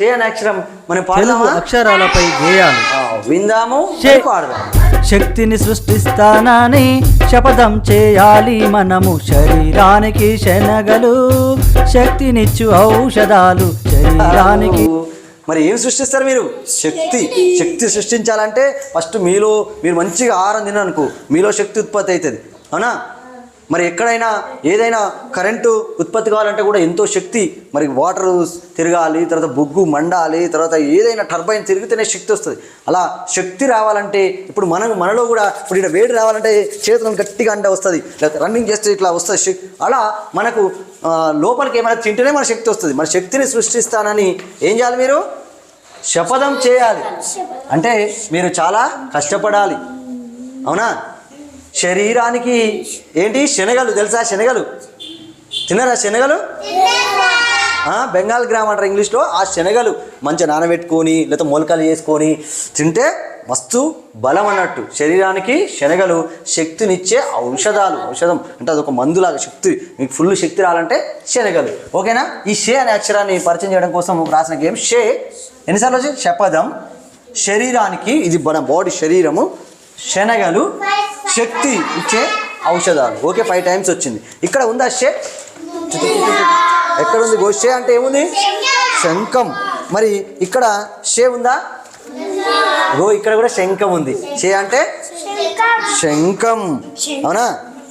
షే అనే అక్షరం మనం పాడదామా? అక్షరాలపై గేయాలు విందాము, పాడదాం. శక్తిని సృష్టిస్తానని శపథం చేయాలి మనము. శరీరానికి శనగలు శక్తినిచ్చు ఔషధాలు శరీరానికి. మరి ఏం సృష్టిస్తారు మీరు? శక్తి సృష్టించాలంటే ఫస్ట్ మీరు మంచిగా ఆహారం తిననుకో మీలో శక్తి ఉత్పత్తి అవుతుంది, అవునా? మరి ఎక్కడైనా ఏదైనా కరెంటు ఉత్పత్తి కావాలంటే కూడా ఎంతో శక్తి, మరి వాటర్ తిరగాలి, తర్వాత బొగ్గు మండాలి, తర్వాత ఏదైనా టర్బైన్ తిరిగితేనే శక్తి వస్తుంది. అలా శక్తి రావాలంటే ఇప్పుడు మనలో కూడా ఇప్పుడు ఇక్కడ వేడి రావాలంటే చేతులను గట్టిగా అంటే వస్తుంది, లేకపోతే రన్నింగ్ చేస్తే ఇట్లా వస్తుంది శక్తి. అలా మనకు లోపలికి ఏమైనా తింటేనే మన శక్తి వస్తుంది. మన శక్తిని సృష్టిస్తానని ఏం చేయాలి? మీరు శపథం చేయాలి. అంటే మీరు చాలా కష్టపడాలి, అవునా? శరీరానికి ఏంటి? శనగలు తెలుసా? శనగలు తిన్నారా? శనగలు బెంగాల్ గ్రామ్ అంటారు ఇంగ్లీష్లో. ఆ శనగలు మంచిగా నానబెట్టుకొని లేకపోతే మొలకలు చేసుకొని తింటే మస్తు బలం అన్నట్టు. శరీరానికి శనగలు శక్తినిచ్చే ఔషధం అంటే అదొక మందులాగా. శక్తి మీకు ఫుల్ శక్తి రావాలంటే శనగలు, ఓకేనా? ఈ షే అనే అక్షరాన్ని పరిచయం చేయడం కోసం రాసిన గేమ్ షే. ఎన్నిసార్లు వచ్చి? శపథం. శరీరానికి, ఇది మన బాడీ శరీరము, శనగలు శక్తి ఇచ్చే ఔషధాలు. ఓకే, 5 టైమ్స్ వచ్చింది. ఇక్కడ ఉందా షే? ఎక్కడ ఉంది? షే అంటే ఏముంది? శంఖం. మరి ఇక్కడ షే ఉందా? ఇక్కడ కూడా శంఖం ఉంది. షే అంటే శంఖం, అవునా?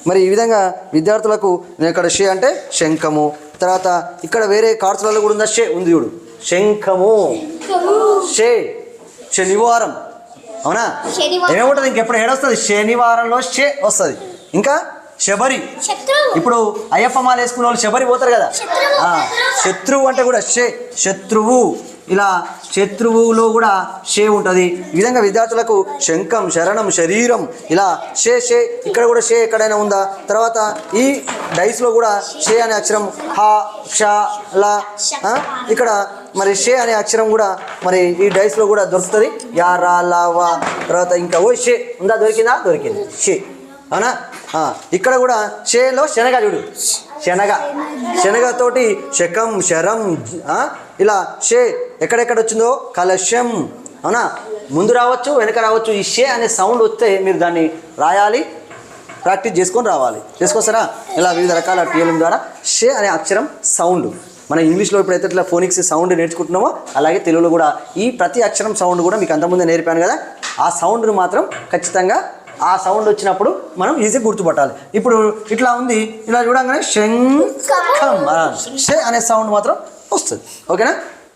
మరి ఈ విధంగా విద్యార్థులకు ఇక్కడ షే అంటే శంఖము. తర్వాత ఇక్కడ వేరే కార్డ్స్లలో కూడా ఉందా? షే ఉంది, చూడు. శంఖము, షే, శనివారం, అవునా? ఏమేముంటుంది? ఇంకెప్పుడు ఏడొస్తుంది? శనివారంలో షే వస్తుంది. ఇంకా శబరి. ఇప్పుడు అయ్యప్ప మాల వేసుకునే వాళ్ళు శబరి పోతారు కదా. శత్రువు అంటే కూడా షే, శత్రువు. ఇలా శత్రువులో కూడా షే ఉంటుంది. ఈ విధంగా విద్యార్థులకు శంఖం, శరణం, శరీరం, ఇలా షే. ఇక్కడ కూడా షే ఎక్కడైనా ఉందా? తర్వాత ఈ డైస్లో కూడా షే అనే అక్షరం హ, క్ష, ల. ఇక్కడ మరి షే అనే అక్షరం కూడా మరి ఈ డైస్లో కూడా దొరుకుతుంది. యా, రా, లా, వా. తర్వాత ఇంకా షే ఉందా? దొరికింది షే, అవునా? ఇక్కడ కూడా షేలో శనగ, చూడు. శనగతోటి శకం, శరం, ఇలా షే ఎక్కడెక్కడ వచ్చిందో కలశం, అవునా? ముందు రావచ్చు, వెనక రావచ్చు. ఈ షే అనే సౌండ్ వస్తే మీరు దాన్ని రాయాలి, ప్రాక్టీస్ చేసుకొని రావాలి. చేసుకొస్తారా? ఇలా వివిధ రకాల టీఎల్ఎం ద్వారా షే అనే అక్షరం సౌండ్. మన ఇంగ్లీష్లో ఇప్పుడైతే ఇట్లా ఫోనిక్స్ సౌండ్ నేర్చుకుంటున్నామో అలాగే తెలుగులో కూడా ఈ ప్రతి అక్షరం సౌండ్ కూడా మీకు అంతకుముందే నేర్పాను కదా. ఆ సౌండ్ను మాత్రం ఖచ్చితంగా ఆ సౌండ్ వచ్చినప్పుడు మనం ఈజీగా గుర్తుపట్టాలి. ఇప్పుడు ఇట్లా ఉంది, ఇలా చూడంగానే శంఖం, షే అనే సౌండ్ మాత్రం వస్తుంది, ఓకేనా?